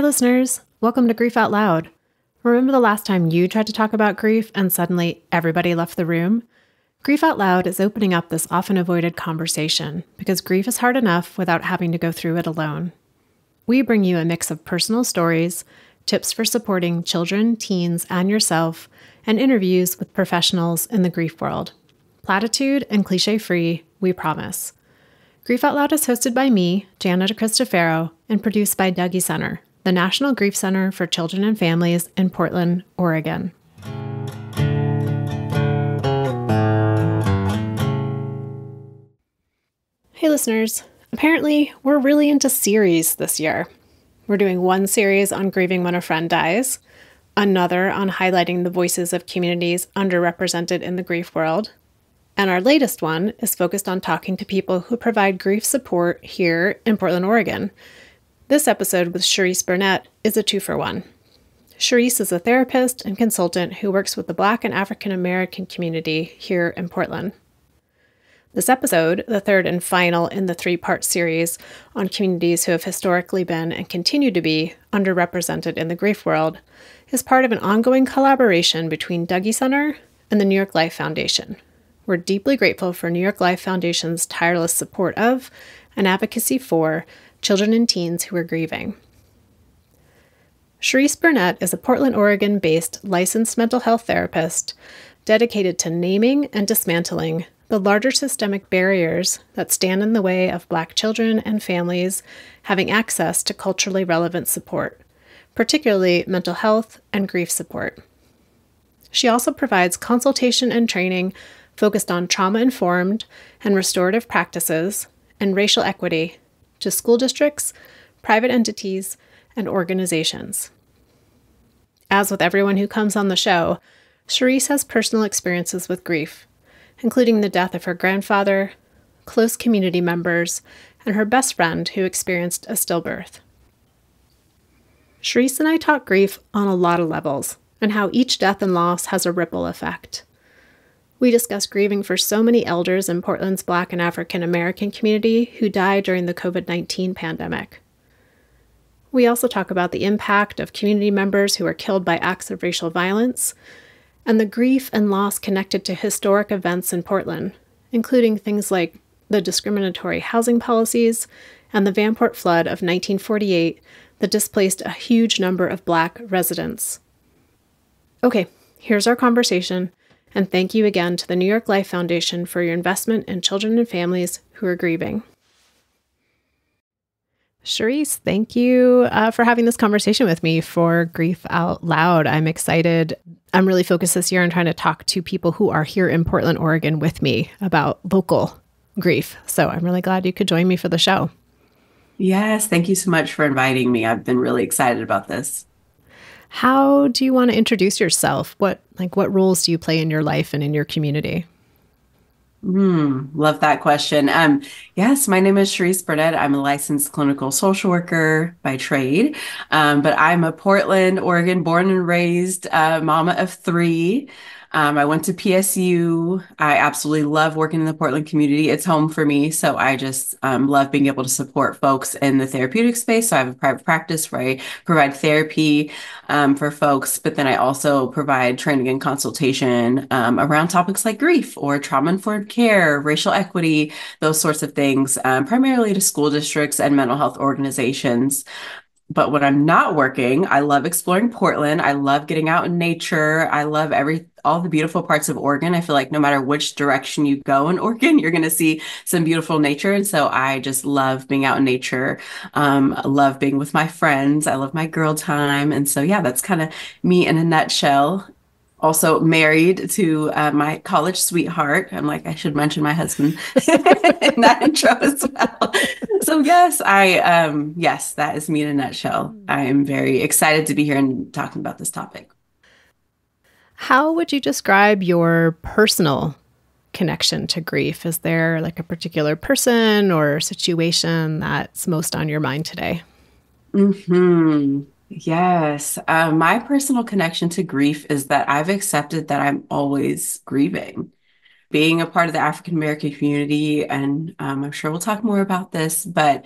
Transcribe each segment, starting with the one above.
listeners. Welcome to Grief Out Loud. Remember the last time you tried to talk about grief and suddenly everybody left the room? Grief Out Loud is opening up this often avoided conversation because grief is hard enough without having to go through it alone. We bring you a mix of personal stories, tips for supporting children, teens, and yourself, and interviews with professionals in the grief world. Platitude and cliche-free, we promise. Grief Out Loud is hosted by me, Jana DeCristofaro, and produced by Dougy Center, the National Grief Center for Children and Families in Portland, Oregon. Hey listeners, apparently we're really into series this year. We're doing one series on grieving when a friend dies, another on highlighting the voices of communities underrepresented in the grief world, and our latest one is focused on talking to people who provide grief support here in Portland, Oregon. This episode with Sharice Burnett is a 2-for-1. Sharice is a therapist and consultant who works with the Black and African American community here in Portland. This episode, the third and final in the 3-part series on communities who have historically been and continue to be underrepresented in the grief world, is part of an ongoing collaboration between Dougy Center and the New York Life Foundation. We're deeply grateful for New York Life Foundation's tireless support of and advocacy for children and teens who are grieving. Sharice Burnett is a Portland, Oregon-based licensed mental health therapist dedicated to naming and dismantling the larger systemic barriers that stand in the way of Black children and families having access to culturally relevant support, particularly mental health and grief support. She also provides consultation and training focused on trauma-informed and restorative practices and racial equity to school districts, private entities, and organizations. As with everyone who comes on the show, Sharice has personal experiences with grief, including the death of her grandfather, close community members, and her best friend who experienced a stillbirth. Sharice and I talk grief on a lot of levels, and how each death and loss has a ripple effect. We discuss grieving for so many elders in Portland's Black and African American community who died during the COVID-19 pandemic. We also talk about the impact of community members who are killed by acts of racial violence, and the grief and loss connected to historic events in Portland, including things like the discriminatory housing policies and the Vanport Flood of 1948 that displaced a huge number of Black residents. Okay, here's our conversation, and thank you again to the New York Life Foundation for your investment in children and families who are grieving. Sharice, thank you for having this conversation with me for Grief Out Loud. I'm excited. I'm really focused this year on trying to talk to people who are here in Portland, Oregon with me about local grief. So I'm really glad you could join me for the show. Yes, thank you so much for inviting me. I've been really excited about this. How do you want to introduce yourself? What roles do you play in your life and in your community? Love that question. Yes, my name is Sharice Burnett. I'm a licensed clinical social worker by trade, but I'm a Portland, Oregon, born and raised mama of 3. I went to PSU. I absolutely love working in the Portland community. It's home for me. So I just love being able to support folks in the therapeutic space. So I have a private practice where I provide therapy for folks, but then I also provide training and consultation around topics like grief or trauma-informed care, racial equity, those sorts of things, primarily to school districts and mental health organizations. But when I'm not working, I love exploring Portland. I love getting out in nature. I love all the beautiful parts of Oregon. I feel like no matter which direction you go in Oregon, you're going to see some beautiful nature. And so I just love being out in nature. I love being with my friends. I love my girl time. And so, yeah, that's kind of me in a nutshell. Also married to my college sweetheart. I'm like, I should mention my husband in that intro as well. So yes, yes, that is me in a nutshell. I am very excited to be here and talking about this topic. How would you describe your personal connection to grief? Is there like a particular person or situation that's most on your mind today? Yes. My personal connection to grief is that I've accepted that I'm always grieving. Being a part of the African American community, and I'm sure we'll talk more about this, but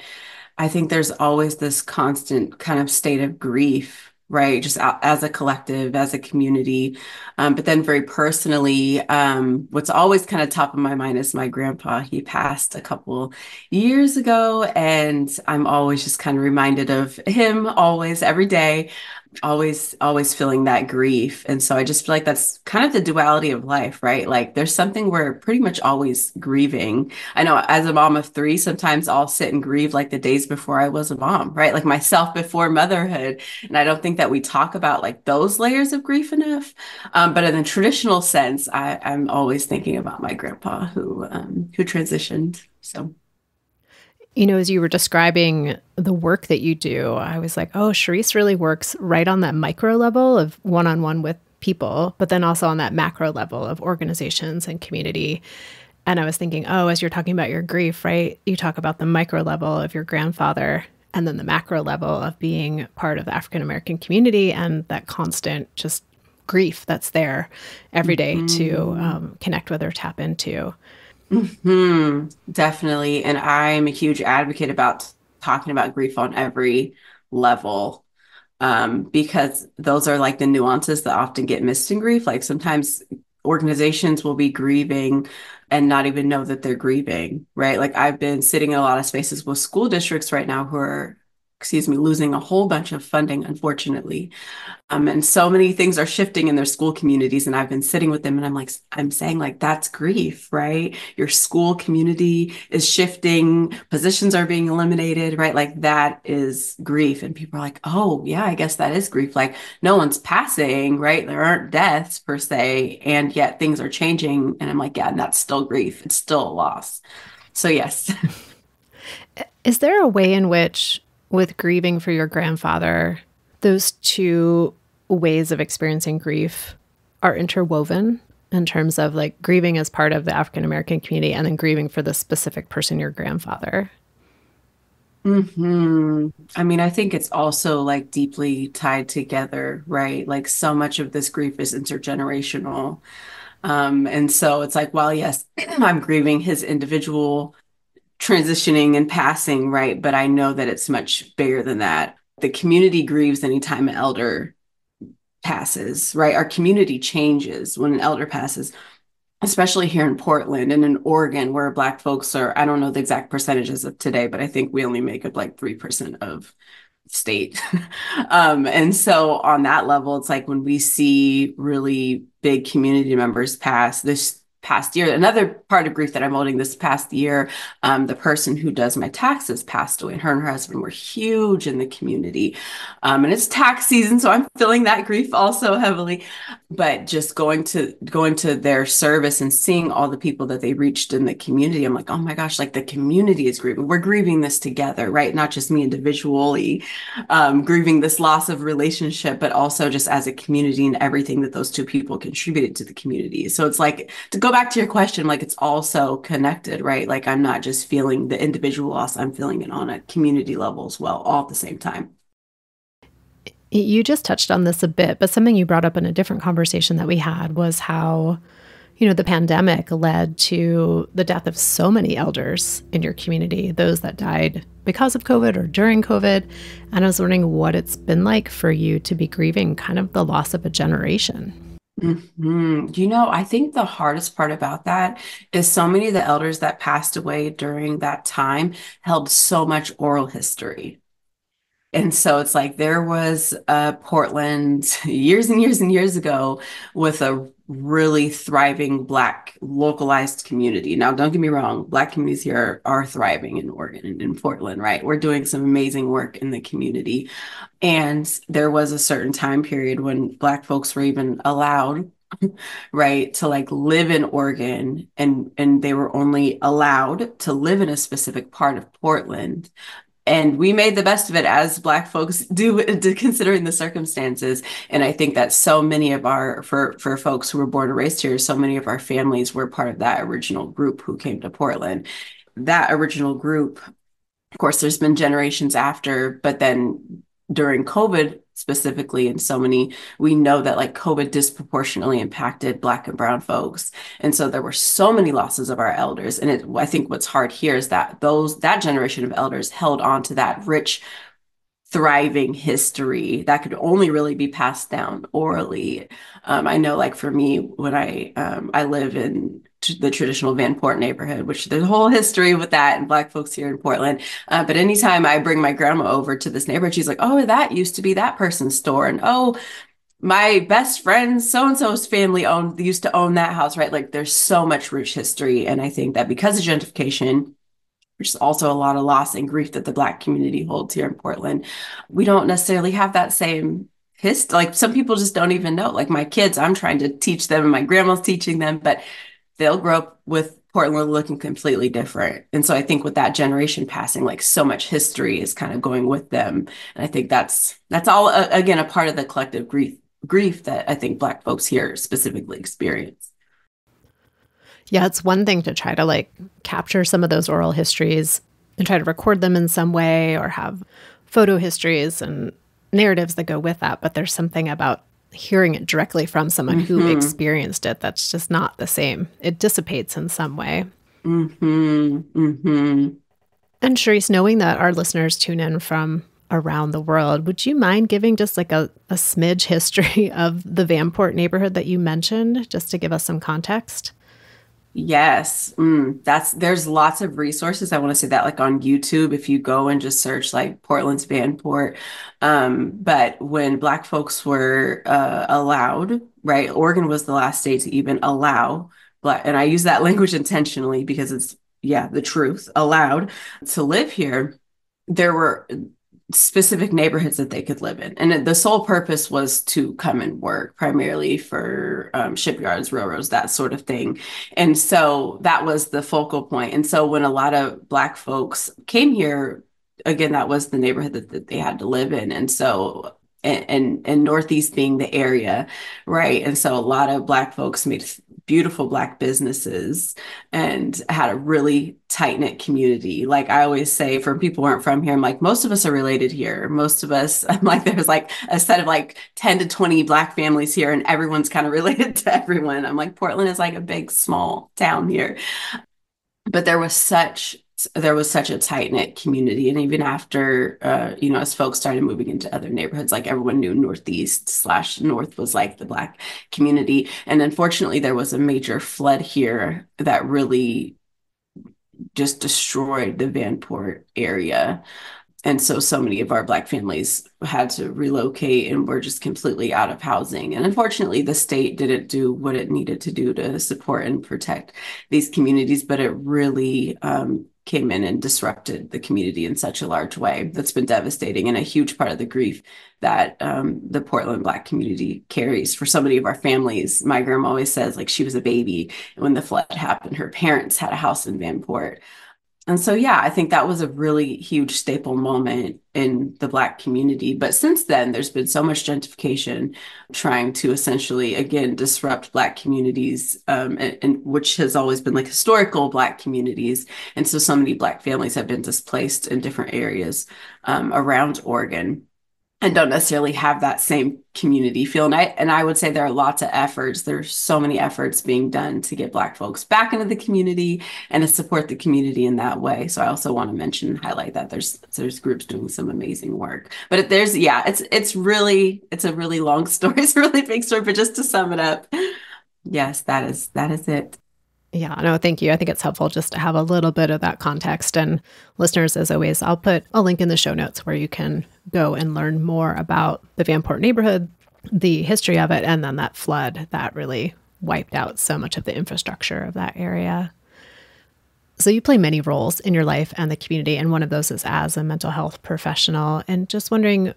I think there's always this constant kind of state of grief, right? Just as a collective, as a community. But then very personally, what's always kind of top of my mind is my grandpa. He passed a couple years ago, and I'm always just kind of reminded of him always, every day, always feeling that grief. And so I just feel like that's kind of the duality of life, right? Like there's something we're pretty much always grieving. I know as a mom of three, sometimes I'll sit and grieve like the days before I was a mom, right? Like myself before motherhood. And I don't think that we talk about like those layers of grief enough. But in the traditional sense, I'm always thinking about my grandpa who transitioned. So As you were describing the work that you do, I was like, oh, Sharice really works right on that micro level of one-on-one with people, but then also on that macro level of organizations and community. And I was thinking, oh, as you're talking about your grief, right? You talk about the micro level of your grandfather and then the macro level of being part of the African American community and that constant just grief that's there every day to connect with or tap into. Definitely. And I'm a huge advocate about talking about grief on every level, because those are like the nuances that often get missed in grief. Like sometimes organizations will be grieving and not even know that they're grieving, right? Like I've been sitting in a lot of spaces with school districts right now who are, excuse me, losing a whole bunch of funding, unfortunately. And so many things are shifting in their school communities. And I've been sitting with them and I'm saying, like, that's grief, right? Your school community is shifting, positions are being eliminated, right? Like, that is grief. And people are like, oh, yeah, I guess that is grief. Like, no one's passing, right? There aren't deaths per se. And yet things are changing. And I'm like, yeah, and that's still grief. It's still a loss. So, yes. Is there a way in which, with grieving for your grandfather, those two ways of experiencing grief are interwoven in terms of like grieving as part of the African American community and then grieving for the specific person, your grandfather? I mean, I think it's also like deeply tied together, right? Like so much of this grief is intergenerational. And so it's like, well, yes, I'm grieving his individual transitioning and passing, right? But I know that it's much bigger than that. The community grieves anytime an elder passes, right? Our community changes when an elder passes, especially here in Portland and in Oregon, where Black folks are, I don't know the exact percentages of today, but I think we only make up like 3% of state. And so on that level, it's like when we see really big community members pass this past year, another part of grief that I'm holding this past year, the person who does my taxes passed away, and her husband were huge in the community. And it's tax season, so I'm feeling that grief also heavily. But just going to their service and seeing all the people that they reached in the community, I'm like, oh my gosh, like the community is grieving. We're grieving this together, right? Not just me individually, grieving this loss of relationship, but also just as a community and everything that those two people contributed to the community. So it's like, to go back to your question, like it's also connected, right? Like I'm not just feeling the individual loss, I'm feeling it on a community level as well, all at the same time. You just touched on this a bit, but something you brought up in a different conversation that we had was how, the pandemic led to the death of so many elders in your community, those that died because of COVID or during COVID. And I was wondering what it's been like for you to be grieving kind of the loss of a generation. I think the hardest part about that is so many of the elders that passed away during that time held so much oral history. And so it's like there was Portland years and years and years ago with a really thriving Black localized community. Now, don't get me wrong, Black communities here are thriving in Oregon and in Portland, right? We're doing some amazing work in the community. And there was a certain time period when Black folks were even allowed, right, to like live in Oregon, and they were only allowed to live in a specific part of Portland. And we made the best of it as Black folks do, considering the circumstances. And I think that so many of for folks who were born and raised here, so many of our families were part of that original group who came to Portland. That original group, of course, there's been generations after, but then during COVID, specifically, and so many, we know that like COVID disproportionately impacted Black and Brown folks. And so there were so many losses of our elders. And I think what's hard here is that that generation of elders held on to that rich, thriving history that could only really be passed down orally. I know, like for me, when I live in the traditional Vanport neighborhood, which there's a whole history with that and Black folks here in Portland. But anytime I bring my grandma over to this neighborhood, she's like, "Oh, that used to be that person's store," and "Oh, my best friend so and so's family used to own that house," right? Like there's so much rich history, and I think that because of gentrification, which is also a lot of loss and grief that the Black community holds here in Portland, we don't necessarily have that same history. Like some people just don't even know. Like my kids, I'm trying to teach them, and my grandma's teaching them, but they'll grow up with Portland looking completely different. And so I think with that generation passing, like so much history is kind of going with them. And I think that's all again a part of the collective grief that I think Black folks here specifically experience. Yeah, it's one thing to try to like capture some of those oral histories and try to record them in some way or have photo histories and narratives that go with that. But there's something about hearing it directly from someone who experienced it that's just not the same. It dissipates in some way. And Sharice, knowing that our listeners tune in from around the world, would you mind giving just like a smidge history of the Vanport neighborhood that you mentioned, just to give us some context? Yes, there's lots of resources. I want to say that like on YouTube, if you go and just search like Portland's Vanport. But when Black folks were allowed, right, Oregon was the last state to even allow Black, and I use that language intentionally because it's, yeah, the truth, allowed to live here. There were specific neighborhoods that they could live in. And the sole purpose was to come and work, primarily for shipyards, railroads, that sort of thing. And so that was the focal point. And so when a lot of Black folks came here, again, that was the neighborhood that they had to live in. And so and Northeast being the area, right? And so a lot of Black folks made beautiful Black businesses and had a really tight-knit community. Like I always say, for people who aren't from here, I'm like, most of us are related here. Most of us, I'm like, there's like a set of like 10 to 20 Black families here, and everyone's kind of related to everyone. I'm like, Portland is like a big, small town here. But there was such a tight-knit community. And even after as folks started moving into other neighborhoods, like everyone knew Northeast/North was like the Black community. And unfortunately there was a major flood here that really just destroyed the Vanport area. And so many of our Black families had to relocate and were just completely out of housing. And unfortunately, the state didn't do what it needed to do to support and protect these communities, but it really came in and disrupted the community in such a large way that's been devastating and a huge part of the grief that the Portland Black community carries. For so many of our families, my grandma always says, like, she was a baby when the flood happened. Her parents had a house in Vanport. And so, yeah, I think that was a really huge staple moment in the Black community. But since then, there's been so much gentrification trying to essentially, again, disrupt Black communities, and which has always been like historical Black communities. And so many Black families have been displaced in different areas around Oregon, and don't necessarily have that same community feel. And I would say there are lots of efforts. There's so many efforts being done to get Black folks back into the community and to support the community in that way. So I also want to mention and highlight that there's groups doing some amazing work. But it's a really long story. It's a really big story. But just to sum it up, yes, that is it. Yeah, no, thank you. I think it's helpful just to have a little bit of that context. And listeners, as always, I'll put a link in the show notes where you can go and learn more about the Vanport neighborhood, the history of it, and then that flood that really wiped out so much of the infrastructure of that area. So you play many roles in your life and the community, and one of those is as a mental health professional. And just wondering,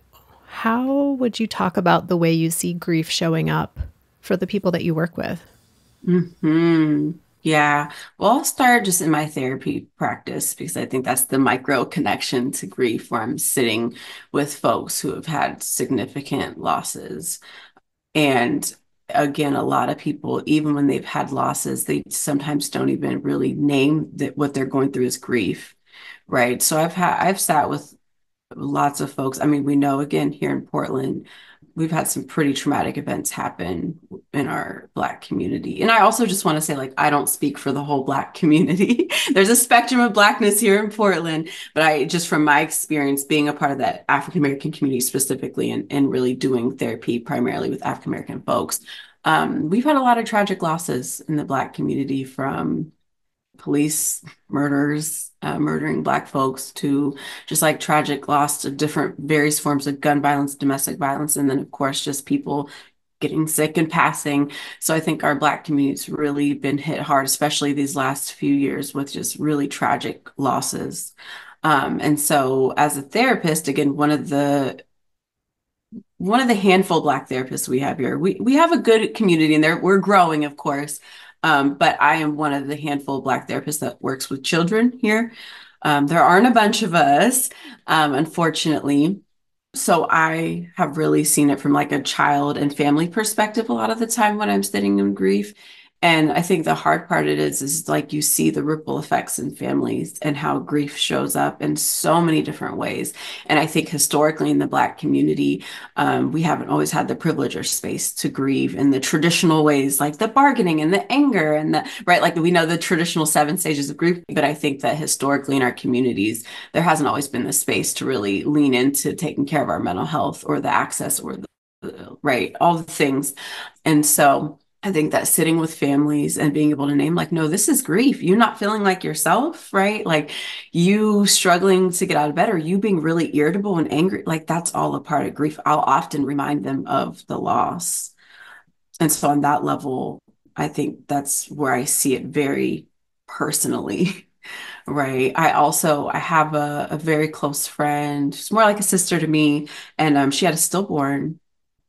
how would you talk about the way you see grief showing up for the people that you work with? Yeah. Well, I'll start just in my therapy practice because I think that's the micro connection to grief where I'm sitting with folks who have had significant losses. And again, a lot of people, even when they've had losses, they sometimes don't even really name that what they're going through as grief, right? So I've sat with Lots of folks. I mean, we know again here in Portland, we've had some pretty traumatic events happen in our Black community. And I also just want to say, like, I don't speak for the whole Black community. There's a spectrum of Blackness here in Portland, but I just from my experience being a part of that African American community specifically and really doing therapy primarily with African American folks, we've had a lot of tragic losses in the Black community from police murders, murdering Black folks, to just like tragic loss of different various forms of gun violence, domestic violence, and then of course just people getting sick and passing. So I think our Black community's really been hit hard, especially these last few years with just really tragic losses. And so as a therapist, again, one of the handful of Black therapists we have here. We have a good community and there we're growing, of course. But I am one of the handful of Black therapists that works with children here. There aren't a bunch of us, unfortunately. So I have really seen it from like a child and family perspective a lot of the time when I'm sitting in grief. And I think the hard part it is like you see the ripple effects in families and how grief shows up in so many different ways. And I think historically in the Black community, we haven't always had the privilege or space to grieve in the traditional ways, like the bargaining and the anger and the, right, like we know the traditional 7 stages of grief. But I think that historically in our communities, there hasn't always been the space to really lean into taking care of our mental health or the access or the, right, all the things. And so I think that sitting with families and being able to name, like, no, this is grief. You're not feeling like yourself, right? Like you struggling to get out of bed or you being really irritable and angry, like that's all a part of grief. I'll often remind them of the loss. And so on that level, I think that's where I see it very personally, right? I have a very close friend. She's more like a sister to me. And she had a stillborn.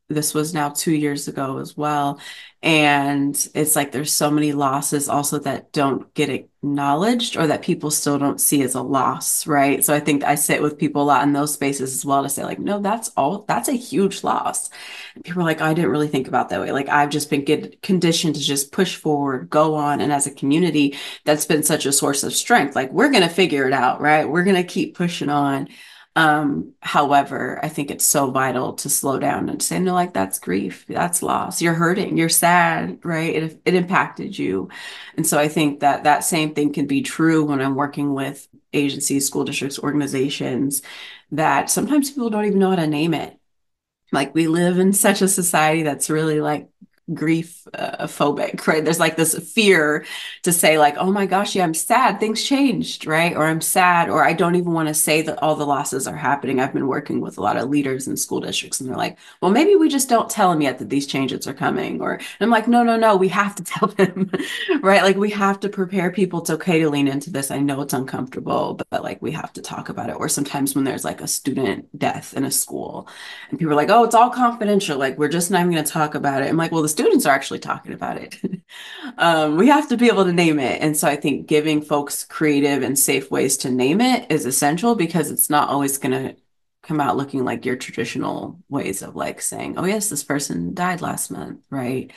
This was now 2 years ago as well. And it's like there's so many losses also that don't get acknowledged or that people still don't see as a loss, right? So I think I sit with people a lot in those spaces as well to say, like, no, that's a huge loss. And people are like, I didn't really think about that way. Like, I've just been conditioned to just push forward, go on. And as a community, that's been such a source of strength. Like, we're going to figure it out, right? We're going to keep pushing on. However, I think it's so vital to slow down and say, no, like that's grief, that's loss. You're hurting, you're sad, right? It impacted you. And so I think that that same thing can be true when I'm working with agencies, school districts, organizations, that sometimes people don't even know how to name it. Like we live in such a society that's really like grief phobic, right? There's like this fear to say like, oh my gosh, yeah, I'm sad, things changed, right? Or I'm sad, or I don't even want to say that all the losses are happening. I've been working with a lot of leaders in school districts and they're like, well, maybe we just don't tell them yet that these changes are coming. Or I'm like, no, no, no, we have to tell them, right? Like we have to prepare people. It's okay to lean into this. I know it's uncomfortable, but like we have to talk about it. Or sometimes when there's like a student death in a school and people are like, oh, it's all confidential. Like, we're just not even going to talk about it. I'm like, well, the students are actually talking about it. We have to be able to name it. And so I think giving folks creative and safe ways to name it is essential because it's not always going to come out looking like your traditional ways of like saying, oh, yes, this person died last month, right?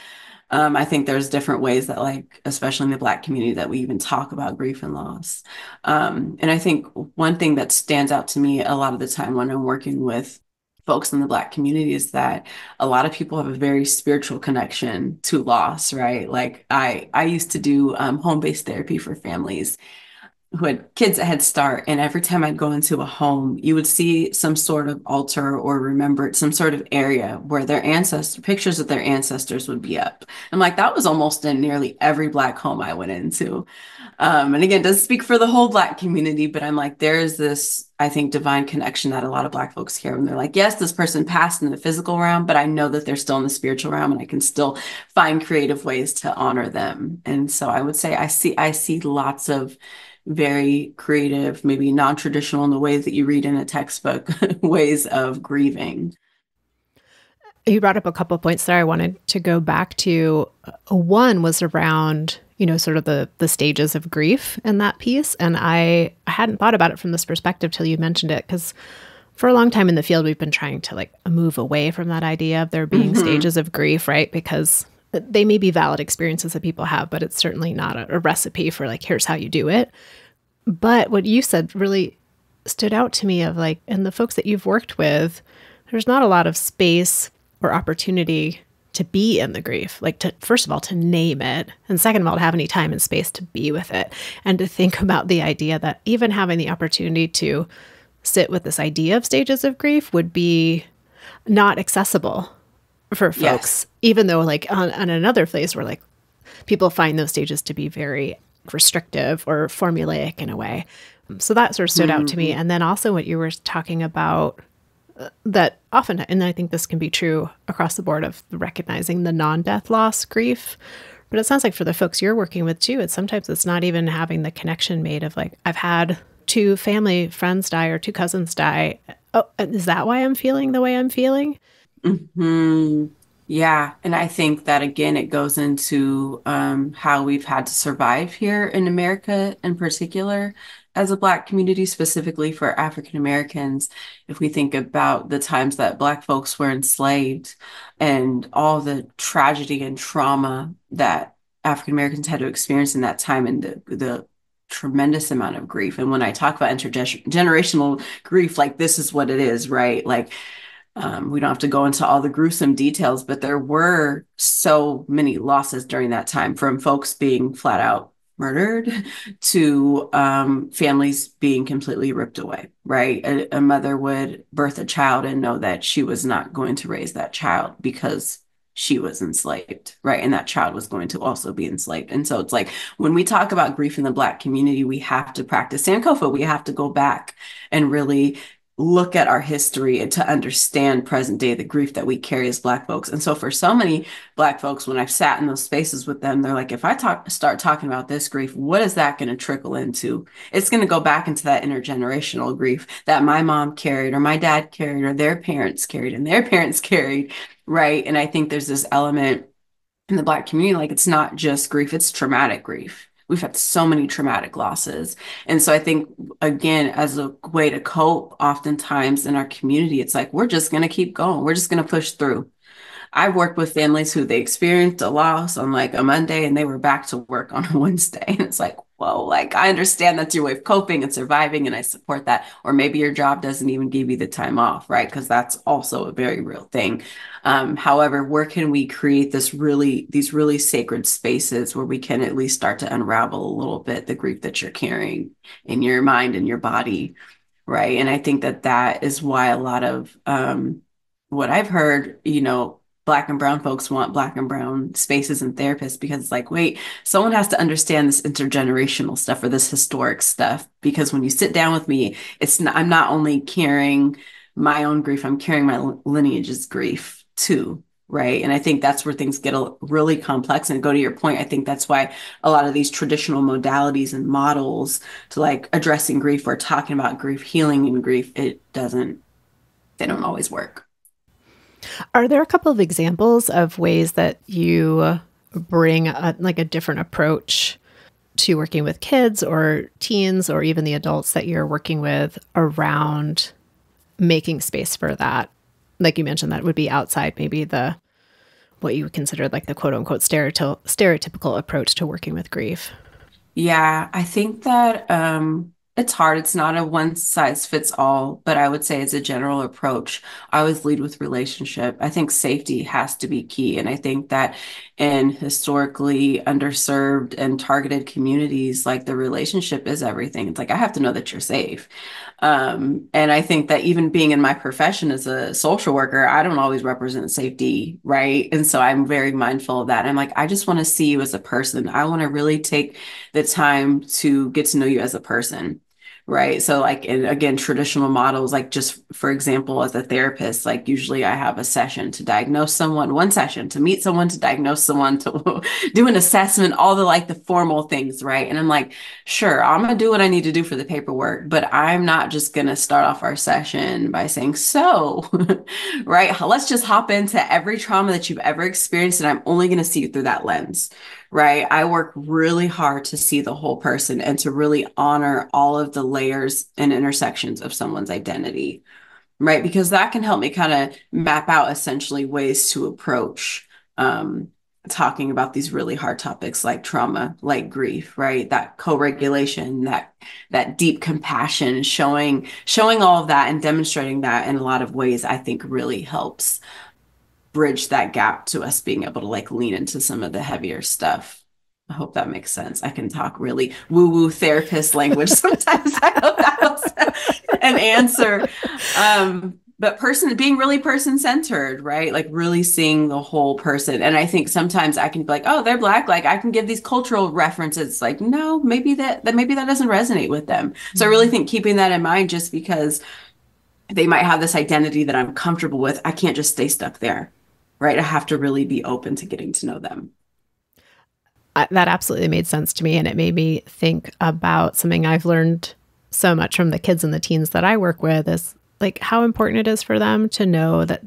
I think there's different ways that like, especially in the Black community, that we even talk about grief and loss. And I think one thing that stands out to me a lot of the time when I'm working with folks in the Black community is that a lot of people have a very spiritual connection to loss, right? Like I used to do home-based therapy for families who had kids at Head Start, and every time I'd go into a home, you would see some sort of altar or remembered some sort of area where their ancestor pictures of their ancestors would be up. I'm like, that was almost in nearly every Black home I went into. And again, it doesn't speak for the whole Black community, but I'm like, there is this, I think, divine connection that a lot of Black folks hear when they're like, yes, this person passed in the physical realm, but I know that they're still in the spiritual realm and I can still find creative ways to honor them. And so I would say I see lots of very creative, maybe non-traditional in the ways that you read in a textbook, ways of grieving. You brought up a couple of points there I wanted to go back to. One was around, sort of the stages of grief in that piece. And I hadn't thought about it from this perspective till you mentioned it, because for a long time in the field, we've been trying to like move away from that idea of there being stages of grief, right? Because they may be valid experiences that people have, but it's certainly not a recipe for like, here's how you do it. But what you said really stood out to me of like, and the folks that you've worked with, there's not a lot of space or opportunity to be in the grief, like to, first of all, to name it, and second of all, to have any time and space to be with it, and to think about the idea that even having the opportunity to sit with this idea of stages of grief would be not accessible for folks, Yes. even though like on another place where like people find those stages to be very restrictive or formulaic in a way. So that sort of stood out to me. Mhm. And then also what you were talking about that often, and I think this can be true across the board of recognizing the non-death loss grief. But it sounds like for the folks you're working with too, it's sometimes it's not even having the connection made of like, I've had two family friends die or two cousins die. Oh, is that why I'm feeling the way I'm feeling? Hmm. Yeah. And I think that again, it goes into how we've had to survive here in America in particular as a Black community, specifically for African Americans. If we think about the times that Black folks were enslaved and all the tragedy and trauma that African Americans had to experience in that time and the tremendous amount of grief. And when I talk about intergenerational grief, like this is what it is, right? Like we don't have to go into all the gruesome details, but there were so many losses during that time from folks being flat out murdered to families being completely ripped away, right? A mother would birth a child and know that she was not going to raise that child because she was enslaved, right? And that child was going to also be enslaved. And so it's like when we talk about grief in the Black community, we have to practice Sankofa. We have to go back and really look at our history and to understand present day the grief that we carry as Black folks. And so for so many Black folks, when I've sat in those spaces with them, they're like, if I start talking about this grief, what is that going to trickle into? It's going to go back into that intergenerational grief that my mom carried or my dad carried or their parents carried and their parents carried, right? And I think there's this element in the Black community, like it's not just grief, it's traumatic grief. We've had so many traumatic losses. And so I think, again, as a way to cope, oftentimes in our community, it's like, we're just going to keep going. We're just going to push through. I've worked with families who they experienced a loss on like a Monday and they were back to work on a Wednesday. And it's like, whoa, like I understand that's your way of coping and surviving, and I support that. Or maybe your job doesn't even give you the time off, right? Because that's also a very real thing. However, where can we create these really sacred spaces where we can at least start to unravel a little bit the grief that you're carrying in your mind and your body, right? And I think that that is why a lot of what I've heard, Black and brown folks want Black and brown spaces and therapists because it's like, wait, someone has to understand this intergenerational stuff or this historic stuff. Because when you sit down with me, I'm not only carrying my own grief, I'm carrying my lineage's grief too. Right. And I think that's where things get really complex. And go to your point, I think that's why a lot of these traditional modalities and models to like addressing grief or talking about grief, healing and grief, they don't always work. Are there a couple of examples of ways that you bring like a different approach to working with kids or teens or even the adults that you're working with around making space for that? Like you mentioned, that would be outside maybe what you would consider like the quote unquote stereotypical approach to working with grief. Yeah, I think that it's hard. It's not a one size fits all, but I would say as a general approach, I always lead with relationship. I think safety has to be key. And I think that in historically underserved and targeted communities, like the relationship is everything. It's like I have to know that you're safe. And I think that even being in my profession as a social worker, I don't always represent safety, right? And so I'm very mindful of that. I'm like, I just want to see you as a person. I want to really take the time to get to know you as a person. Right. So like, and again, traditional models, like just for example, as a therapist, like usually I have a session to diagnose someone, one session to meet someone, to diagnose someone, to do an assessment, all the like the formal things. Right. And I'm like, sure, I'm going to do what I need to do for the paperwork, but I'm not just going to start off our session by saying, so, right, let's just hop into every trauma that you've ever experienced. And I'm only going to see you through that lens. Right. I work really hard to see the whole person and to really honor all of the layers and intersections of someone's identity. Right. Because that can help me kind of map out essentially ways to approach talking about these really hard topics like trauma, like grief, right? That co-regulation, that deep compassion, showing all of that and demonstrating that in a lot of ways, I think really helps bridge that gap to us being able to like lean into some of the heavier stuff. I hope that makes sense. I can talk really woo-woo therapist language sometimes. I hope that was an answer. But being really person-centered, right? Like really seeing the whole person. And I think sometimes I can be like, oh, they're Black. Like I can give these cultural references. Like, no, maybe that doesn't resonate with them. So I really think keeping that in mind, just because they might have this identity that I'm comfortable with, I can't just stay stuck there, right? I have to really be open to getting to know them. That absolutely made sense to me. And it made me think about something I've learned so much from the kids and the teens that I work with is like how important it is for them to know that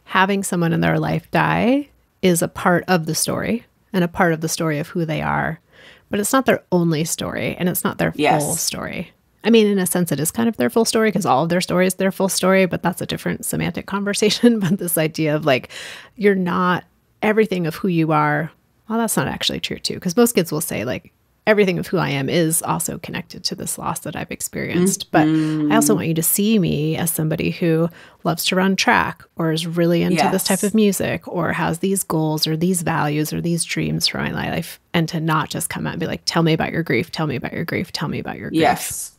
having someone in their life die is a part of the story and a part of the story of who they are. But it's not their only story and it's not their full story. I mean, in a sense, it is kind of their full story because all of their story is their full story, but that's a different semantic conversation. But this idea of like, you're not everything of who you are. Well, that's not actually true too, because most kids will say like, everything of who I am is also connected to this loss that I've experienced. Mm-hmm. But I also want you to see me as somebody who loves to run track or is really into this type of music or has these goals or these values or these dreams for my life. And to not just come out and be like, tell me about your grief, tell me about your grief, tell me about your grief.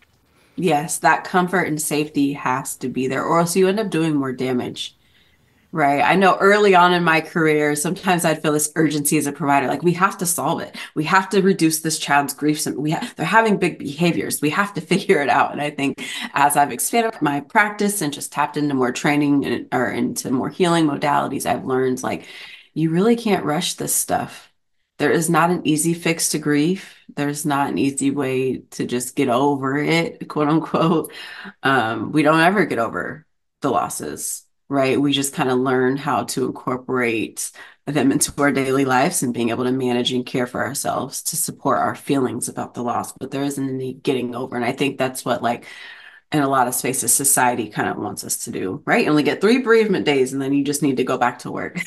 Yes, that comfort and safety has to be there, or else you end up doing more damage. Right. I know early on in my career, sometimes I'd feel this urgency as a provider, like we have to solve it. We have to reduce this child's grief. They're having big behaviors. We have to figure it out. And I think as I've expanded my practice and just tapped into more training or into more healing modalities, I've learned like you really can't rush this stuff. There is not an easy fix to grief. There's not an easy way to just get over it, quote unquote. We don't ever get over the losses, right? We just kind of learn how to incorporate them into our daily lives and being able to manage and care for ourselves to support our feelings about the loss. But there isn't any getting over. And I think that's what like in a lot of spaces society kind of wants us to do, right? You only get 3 bereavement days and then you just need to go back to work,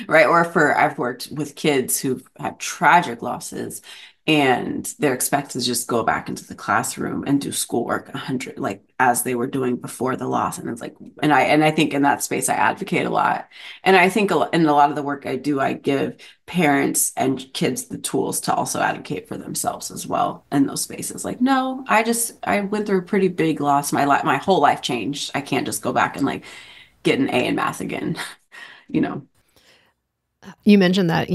right? I've worked with kids who've had tragic losses and they're expected to just go back into the classroom and do schoolwork 100 like as they were doing before the loss. And it's like, and I think in that space I advocate a lot. And I think in a lot of the work I do, I give parents and kids the tools to also advocate for themselves as well in those spaces. Like, no, I went through a pretty big loss. My whole life changed. I can't just go back and like get an A in math again, you know. You mentioned that,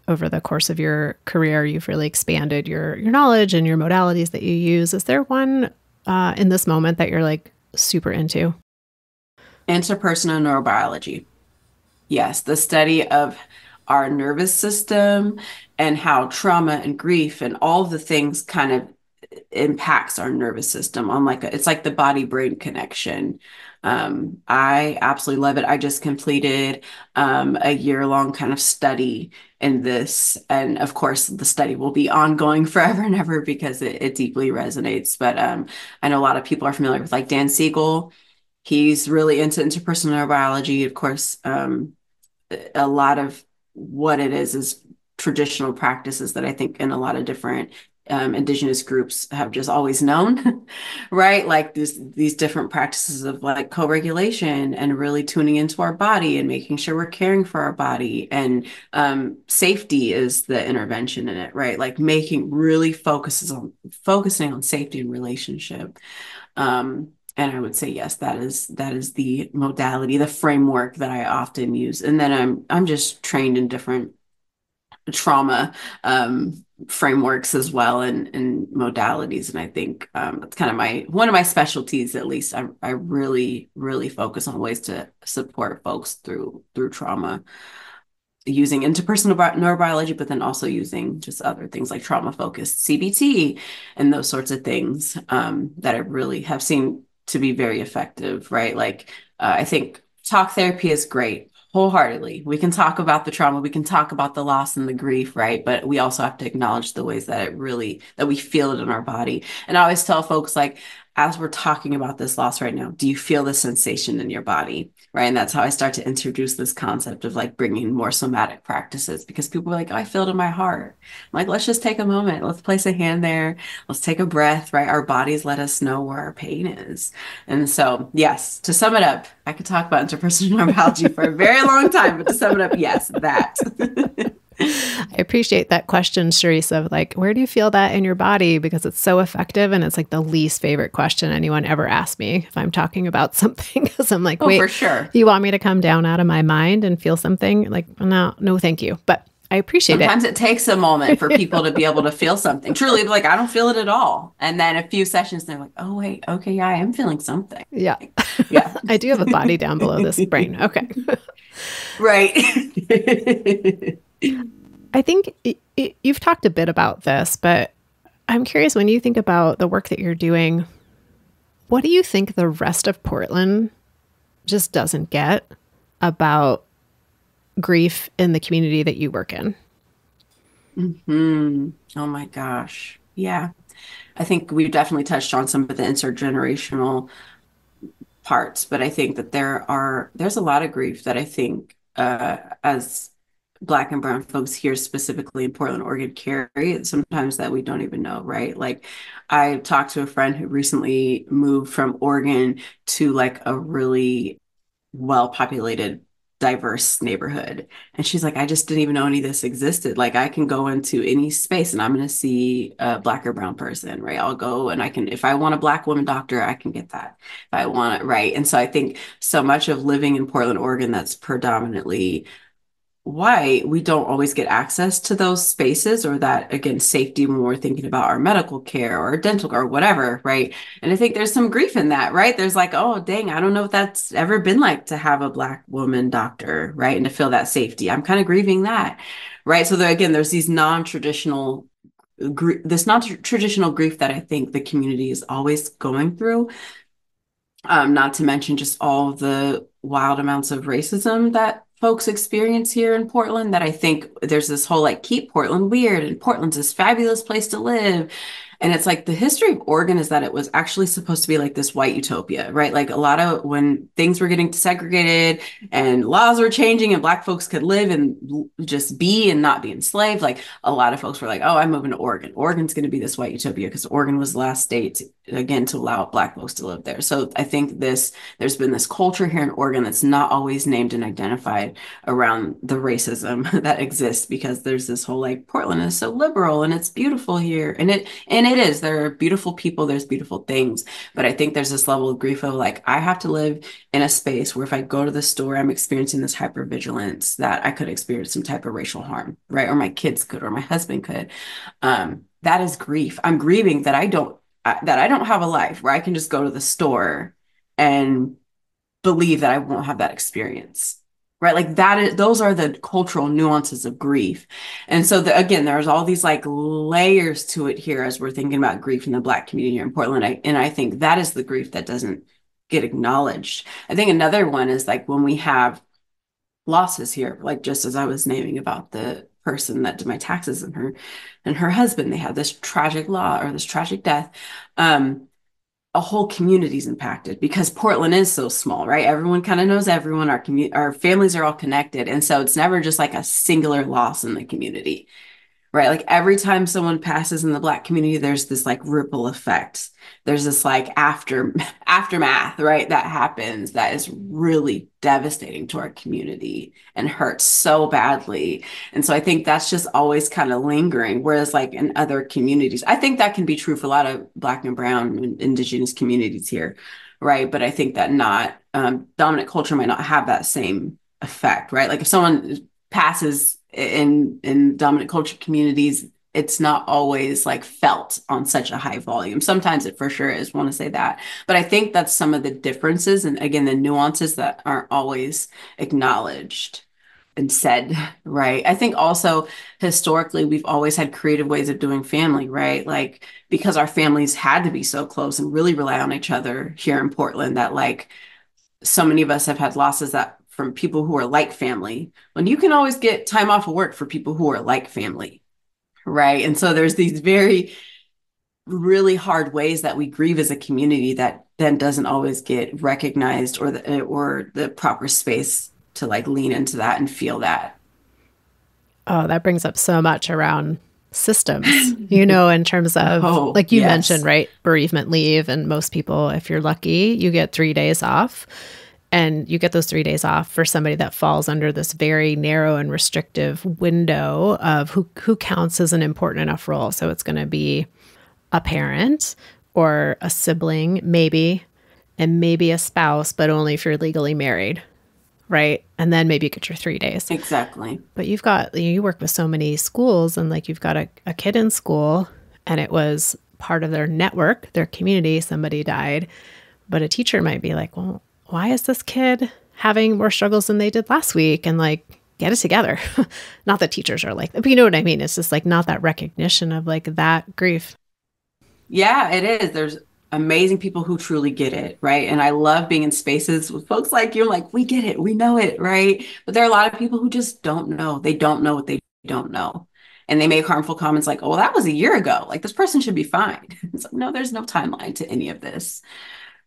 over the course of your career, you've really expanded your knowledge and your modalities that you use. Is there one in this moment that you're like super into? Interpersonal neurobiology. Yes, the study of our nervous system and how trauma and grief and all the things kind of impacts our nervous system on it's like the body brain connection. I absolutely love it. I just completed a year-long kind of study in this. And of course, the study will be ongoing forever and ever because it deeply resonates. But I know a lot of people are familiar with like Dan Siegel. He's really into interpersonal neurobiology. Of course, a lot of what it is traditional practices that I think in a lot of different indigenous groups have just always known, right? Like these different practices of like co-regulation and really tuning into our body and making sure we're caring for our body. And safety is the intervention in it, right? Like really focusing on safety and relationship. And I would say, yes, that is the modality, the framework that I often use. And then I'm just trained in different trauma frameworks as well and modalities. And I think it's kind of one of my specialties, at least. I really, really focus on ways to support folks through trauma using interpersonal neurobiology, but then also using just other things like trauma-focused CBT and those sorts of things that I really have seen to be very effective, right? Like I think talk therapy is great. Wholeheartedly. We can talk about the trauma, we can talk about the loss and the grief, right? But we also have to acknowledge the ways that that we feel it in our body. And I always tell folks like, as we're talking about this loss right now, do you feel the sensation in your body? Right. And that's how I start to introduce this concept of like bringing more somatic practices, because people are like, oh, I feel it in my heart. I'm like, let's just take a moment. Let's place a hand there. Let's take a breath, right? Our bodies let us know where our pain is. And so, yes, to sum it up, I could talk about interpersonal neurology for a very long time, but to sum it up, yes, that. I appreciate that question, Sharice, of like, where do you feel that in your body? Because it's so effective. And it's like the least favorite question anyone ever asked me if I'm talking about something. Because I'm like, Oh, wait, for sure. you want me to come down out of my mind and feel something? Like, no, thank you. But I appreciate Sometimes it. it takes a moment for people to be able to feel something. Truly, like, I don't feel it at all. And then a few sessions, they're like, oh, wait, okay, yeah, I am feeling something. Yeah. Yeah. I do have a body down below this brain. Okay. Right. I think you've talked a bit about this, but I'm curious, when you think about the work that you're doing, what do you think the rest of Portland just doesn't get about grief in the community that you work in? Oh my gosh. Yeah. I think we've definitely touched on some of the intergenerational parts, but I think that there's a lot of grief that I think as Black and brown folks here specifically in Portland, Oregon carry sometimes that we don't even know, right? Like I talked to a friend who recently moved from Oregon to like a really well-populated, diverse neighborhood. And she's like, I just didn't even know any of this existed. Like I can go into any space and I'm going to see a Black or brown person, right? I'll go and I can, if I want a Black woman doctor, I can get that. If I want it, right? And so I think so much of living in Portland, Oregon, that's predominantly why we don't always get access to those spaces, or that again safety when we're thinking about our medical care or dental or whatever, right? And I think there's some grief in that, right? There's like, oh dang, I don't know if that's ever been like to have a Black woman doctor, right? And to feel that safety, I'm kind of grieving that, right? So there again, there's these non-traditional this non-traditional grief that I think the community is always going through, not to mention just all the wild amounts of racism that folks experience here in Portland, that I think there's this whole like keep Portland weird and Portland's this fabulous place to live. And it's like the history of Oregon is that it was actually supposed to be like this white utopia, right? Like a lot of when things were getting segregated and laws were changing and Black folks could live and just be and not be enslaved, like a lot of folks were like, oh, I'm moving to Oregon. Oregon's going to be this white utopia because Oregon was the last state again to allow Black folks to live there. So I think there's been this culture here in Oregon that's not always named and identified around the racism that exists, because there's this whole like Portland is so liberal and it's beautiful here, and it is. There are beautiful people, there's beautiful things, but I think there's this level of grief of like I have to live in a space where if I go to the store, I'm experiencing this hypervigilance that I could experience some type of racial harm, right? Or my kids could, or my husband could. That is grief. I'm grieving that I don't have a life where I can just go to the store and believe that I won't have that experience. Right. Like that is, those are the cultural nuances of grief. And so again, there's all these like layers to it here as we're thinking about grief in the Black community here in Portland. And I think that is the grief that doesn't get acknowledged. I think another one is like when we have losses here, like just as I was naming about the person that did my taxes and her husband, they had this tragic law or this tragic death. A whole community's impacted because Portland is so small, right? Everyone kind of knows everyone. Our families are all connected. And so it's never just like a singular loss in the community, right? Like every time someone passes in the Black community, there's this like ripple effect. There's this like aftermath, right? That happens that is really devastating to our community and hurts so badly. And so I think that's just always kind of lingering. Whereas like in other communities, I think that can be true for a lot of Black and brown and Indigenous communities here, right? But I think that not dominant culture might not have that same effect, right? Like if someone passes in dominant culture communities, it's not always like felt on such a high volume. Sometimes it for sure is, want to say that. But I think that's some of the differences and again, the nuances that aren't always acknowledged and said, right? I think also historically, we've always had creative ways of doing family, right? Like because our families had to be so close and really rely on each other here in Portland, that like so many of us have had losses that from people who are like family, when you can always get time off of work for people who are like family, right? And so there's these very really hard ways that we grieve as a community that then doesn't always get recognized or the proper space to like lean into that and feel that. Oh, that brings up so much around systems, you know, in terms of, Oh, like you mentioned, yes. right? Bereavement leave. And most people, if you're lucky, you get 3 days off. And you get those 3 days off for somebody that falls under this very narrow and restrictive window of who counts as an important enough role. So it's going to be a parent or a sibling, maybe, and maybe a spouse, but only if you're legally married, right? And then maybe you get your 3 days. Exactly. But you work with so many schools, and like you've got a kid in school and it was part of their network, their community, somebody died. But a teacher might be like, well, why is this kid having more struggles than they did last week? And like, get it together. Not that teachers are like that, but you know what I mean? It's just like not that recognition of like that grief. Yeah, it is. There's amazing people who truly get it, right? And I love being in spaces with folks like you, like, we get it, we know it, right? But there are a lot of people who just don't know. They don't know what they don't know. And they make harmful comments like, oh, well, that was a year ago. Like, this person should be fine. It's like, no, there's no timeline to any of this,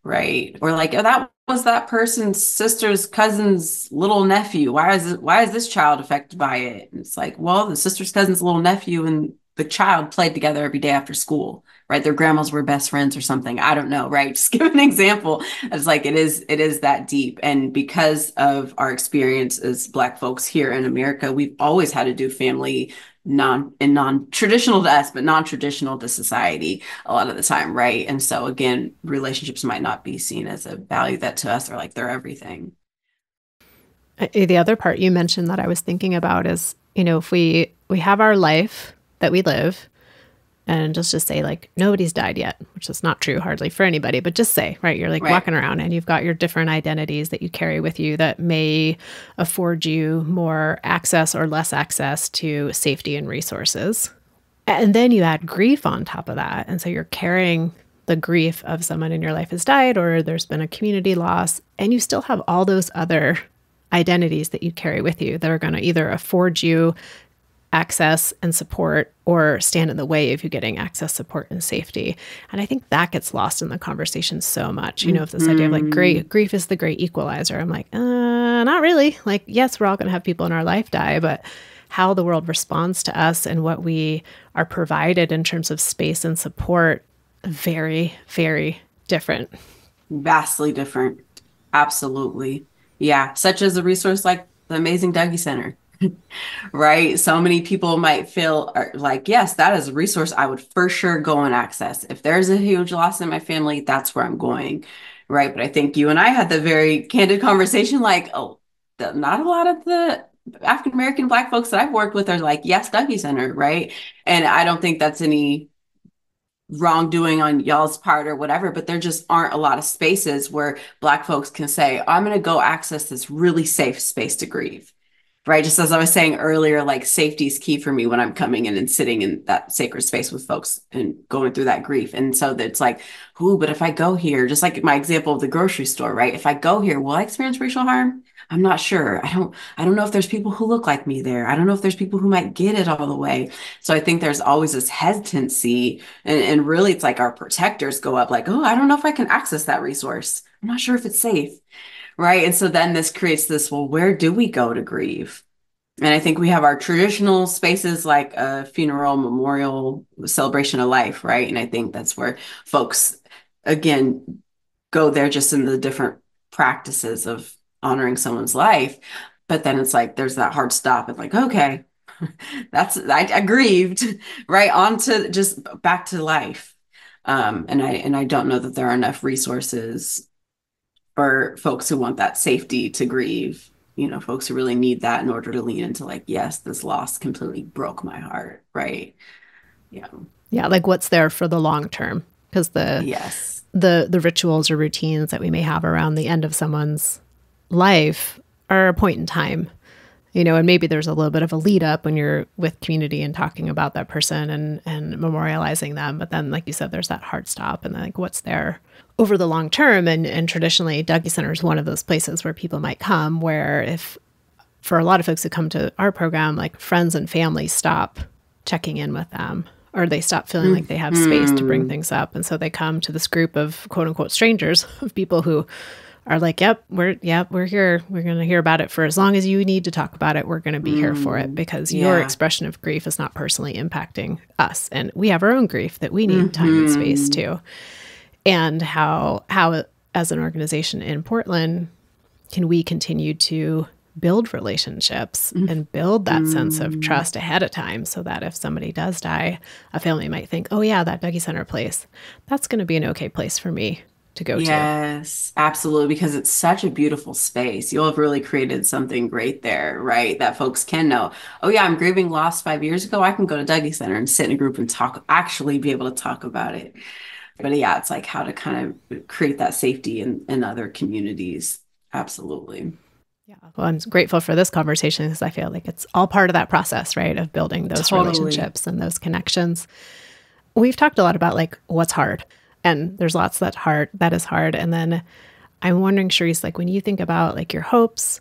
right? Or like, oh, that was that person's sister's cousin's little nephew. Why is this child affected by it? And it's like, well, the sister's cousin's little nephew and the child played together every day after school, right? Their grandmas were best friends or something. I don't know, right? Just give an example. It's like it is that deep. And because of our experience as Black folks here in America, we've always had to do family non-traditional to us, but non-traditional to society a lot of the time, right? And so again, relationships might not be seen as a value that to us are like they're everything. The other part you mentioned that I was thinking about is, you know, if we have our life that we live, and just say like nobody's died yet, which is not true hardly for anybody, but just say, right, you're like Right. walking around and you've got your different identities that you carry with you that may afford you more access or less access to safety and resources. And then you add grief on top of that. And so you're carrying the grief of someone in your life has died or there's been a community loss, and you still have all those other identities that you carry with you that are going to either afford you access and support or stand in the way of you getting access, support, and safety. And I think that gets lost in the conversation so much. You know, if this idea of like grief is the great equalizer, I'm like, not really. Like, yes, we're all going to have people in our life die, but how the world responds to us and what we are provided in terms of space and support, very, very different. Vastly different. Absolutely. Yeah. Such as a resource like the amazing Dougy Center. Right? So many people might feel like, yes, that is a resource I would for sure go and access. If there's a huge loss in my family, that's where I'm going. Right. But I think you and I had the very candid conversation like, oh, not a lot of the African American Black folks that I've worked with are like, yes, Dougy Center. Right. And I don't think that's any wrongdoing on y'all's part or whatever, but there just aren't a lot of spaces where Black folks can say, I'm going to go access this really safe space to grieve. Right. Just as I was saying earlier, like safety is key for me when I'm coming in and sitting in that sacred space with folks and going through that grief. And so it's like, ooh, but if I go here, just like my example of the grocery store, right? If I go here, will I experience racial harm? I'm not sure. I don't know if there's people who look like me there. I don't know if there's people who might get it all the way. So I think there's always this hesitancy. And really it's like our protectors go up like, oh, I don't know if I can access that resource. I'm not sure if it's safe. Right. And so then this creates this, well, where do we go to grieve? And I think we have our traditional spaces like a funeral, memorial, celebration of life, right? And I think that's where folks, again, go there just in the different practices of honoring someone's life. But then it's like there's that hard stop and like, okay, I grieved, right? On to just back to life. And I don't know that there are enough resources for folks who want that safety to grieve, you know, folks who really need that in order to lean into like, yes, this loss completely broke my heart, right? Yeah. Yeah, like what's there for the long term? Because Yes. the rituals or routines that we may have around the end of someone's life are a point in time, you know, and maybe there's a little bit of a lead up when you're with community and talking about that person and memorializing them. But then, like you said, there's that hard stop and like what's there over the long term. And traditionally, Dougy Center is one of those places where people might come where if, for a lot of folks who come to our program, like friends and family stop checking in with them or they stop feeling like they have space to bring things up. And so they come to this group of quote unquote strangers, of people who are like, yep, we're here. We're going to hear about it for as long as you need to talk about it. We're going to be here for it, because your expression of grief is not personally impacting us. And we have our own grief that we need time and space to. And how as an organization in Portland, can we continue to build relationships and build that sense of trust ahead of time, so that if somebody does die, a family might think, oh yeah, that Dougy Center place, that's going to be an okay place for me to go to. Yes, absolutely. Because it's such a beautiful space. You'll have really created something great there, right? That folks can know, oh yeah, I'm grieving loss 5 years ago. I can go to Dougy Center and sit in a group and actually be able to talk about it. But yeah, it's like how to kind of create that safety in other communities. Absolutely. Yeah. Well, I'm grateful for this conversation, because I feel like it's all part of that process, right? Of building those relationships and those connections. We've talked a lot about like what's hard, and there's lots that is hard. And then I'm wondering, Sharice, like when you think about like your hopes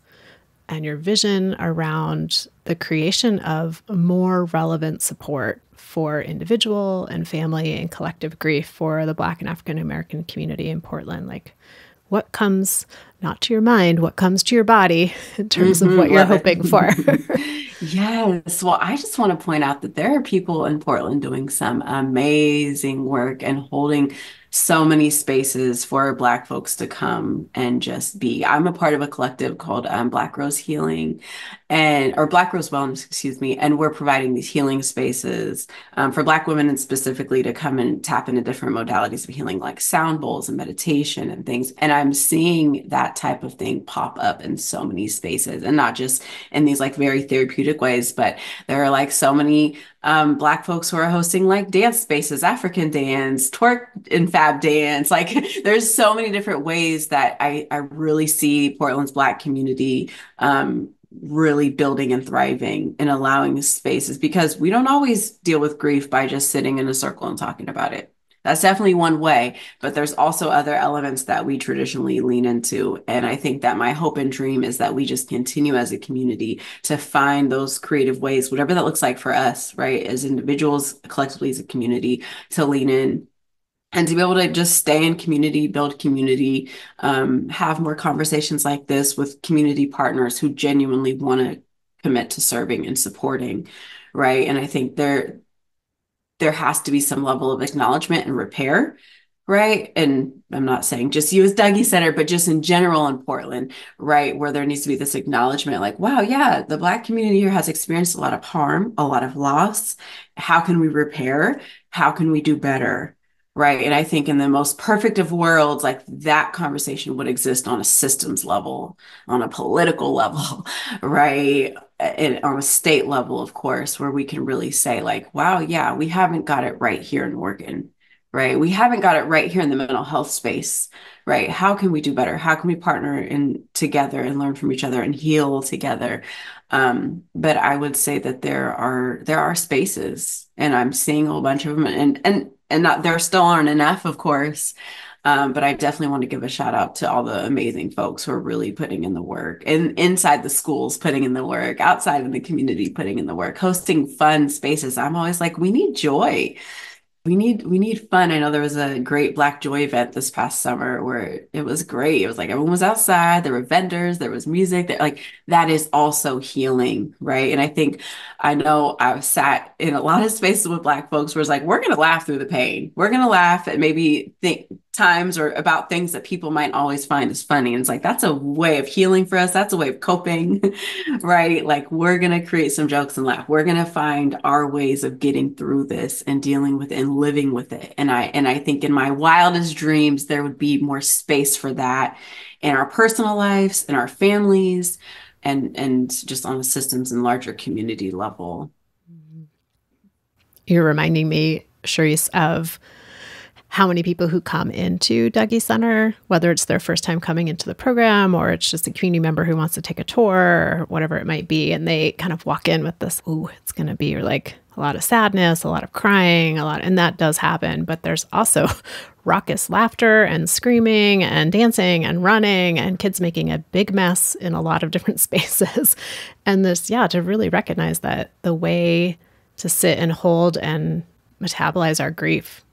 and your vision around the creation of more relevant support for individual and family and collective grief for the Black and African American community in Portland, like what comes not to your mind, what comes to your body in terms of what you're hoping for? Yes. Well, I just want to point out that there are people in Portland doing some amazing work and holding so many spaces for Black folks to come and just be. I'm a part of a collective called Black Rose Healing or Black Rose Wellness, excuse me. And we're providing these healing spaces for Black women, and specifically to come and tap into different modalities of healing, like sound bowls and meditation and things. And I'm seeing that type of thing pop up in so many spaces, and not just in these like very therapeutic ways, but there are like so many Black folks who are hosting like dance spaces, African dance, twerk and fab dance. Like there's so many different ways that I really see Portland's Black community really building and thriving and allowing spaces, because we don't always deal with grief by just sitting in a circle and talking about it. That's definitely one way, but there's also other elements that we traditionally lean into. And I think that my hope and dream is that we just continue as a community to find those creative ways, whatever that looks like for us, right? As individuals, collectively as a community, to lean in and to be able to just stay in community, build community, have more conversations like this with community partners who genuinely want to commit to serving and supporting, right? And I think there has to be some level of acknowledgement and repair, right? And I'm not saying just you as Dougy Center, but just in general in Portland, right? Where there needs to be this acknowledgement like, wow, yeah, the Black community here has experienced a lot of harm, a lot of loss. How can we repair? How can we do better? Right. And I think in the most perfect of worlds, like that conversation would exist on a systems level, on a political level, right? And on a state level, of course, where we can really say like, wow, yeah, we haven't got it right here in Oregon, right? We haven't got it right here in the mental health space, right? How can we do better? How can we partner in together and learn from each other and heal together? But I would say that there are spaces, and I'm seeing a whole bunch of them, and not, there still aren't enough, of course. But I definitely want to give a shout out to all the amazing folks who are really putting in the work, and inside the schools, putting in the work, outside in the community, putting in the work, hosting fun spaces. I'm always like, we need joy. We need fun. I know there was a great Black Joy event this past summer where it was great. It was like everyone was outside, there were vendors, there was music, that is also healing, right? And I know I've sat in a lot of spaces with Black folks where it's like, we're gonna laugh through the pain. We're gonna laugh at maybe times or about things that people might always find as funny. And it's like, that's a way of healing for us. That's a way of coping, right? Like we're going to create some jokes and laugh. We're going to find our ways of getting through this and dealing with it and living with it. And I think in my wildest dreams, there would be more space for that in our personal lives, in our families, and just on a systems and larger community level. You're reminding me, Sharice, of how many people who come into Dougy Center, whether it's their first time coming into the program or it's just a community member who wants to take a tour or whatever it might be, and they kind of walk in with this, ooh, it's going to be like a lot of sadness, a lot of crying, and that does happen. But there's also raucous laughter and screaming and dancing and running and kids making a big mess in a lot of different spaces. And this, to really recognize that the way to sit and hold and metabolize our grief.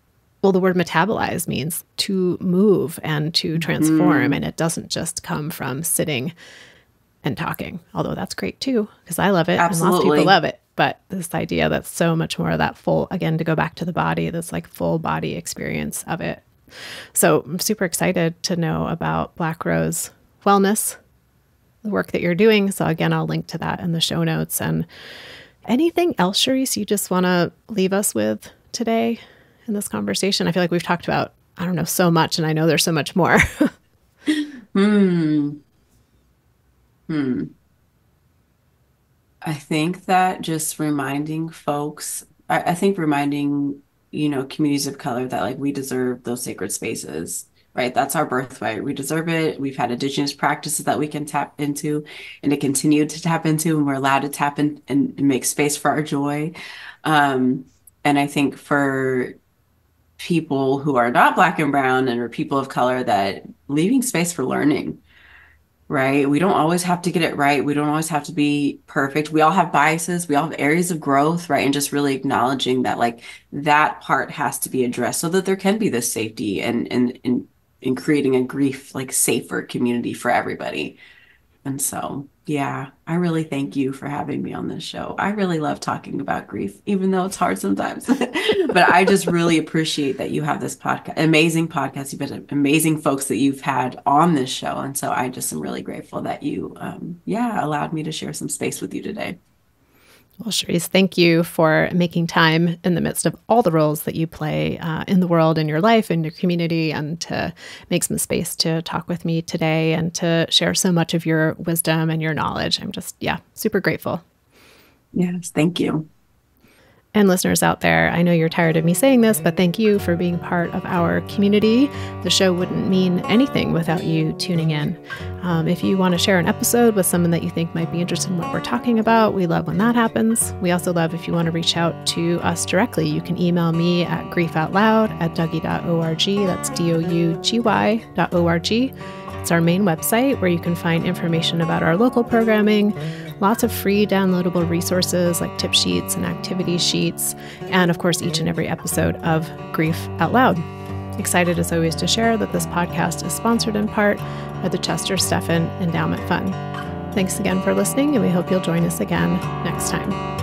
Well, the word metabolize means to move and to transform. And it doesn't just come from sitting and talking, although that's great too, because I love it. Absolutely. And lots of people love it. But this idea that's so much more of that full, again, to go back to the body, this like full body experience of it. So I'm super excited to know about Black Rose Wellness, the work that you're doing. So again, I'll link to that in the show notes. And anything else, Sharice, you just want to leave us with today in this conversation? I feel like we've talked about, I don't know, so much, and I know there's so much more. I think that just reminding folks, I think reminding, communities of color that like we deserve those sacred spaces, right? That's our birthright. We deserve it. We've had Indigenous practices that we can tap into and to continue to tap into, and we're allowed to tap in and make space for our joy. And I think for people who are not Black and brown and are people of color, that leaving space for learning, right? We don't always have to get it right. We don't always have to be perfect. We all have biases. We all have areas of growth, right? And just really acknowledging that like that part has to be addressed so that there can be this safety and in creating a grief like safer community for everybody. And so, yeah, I really thank you for having me on this show. I really love talking about grief, even though it's hard sometimes. But I just really appreciate that you have this podcast, amazing podcast. You've been amazing folks that you've had on this show. And so I just am really grateful that you, allowed me to share some space with you today. Well, Sharice, thank you for making time in the midst of all the roles that you play in the world, in your life, in your community, and to make some space to talk with me today and to share so much of your wisdom and your knowledge. I'm just, super grateful. Yes, thank you. And listeners out there, I know you're tired of me saying this, but thank you for being part of our community. The show wouldn't mean anything without you tuning in. If you want to share an episode with someone that you think might be interested in what we're talking about, we love when that happens. We also love if you want to reach out to us directly. You can email me at griefoutloud@dougy.org. That's dougy.org. It's our main website where you can find information about our local programming, lots of free downloadable resources like tip sheets and activity sheets, and of course, each and every episode of Grief Out Loud. Excited as always to share that this podcast is sponsored in part by the Chester Stephan Endowment Fund. Thanks again for listening, and we hope you'll join us again next time.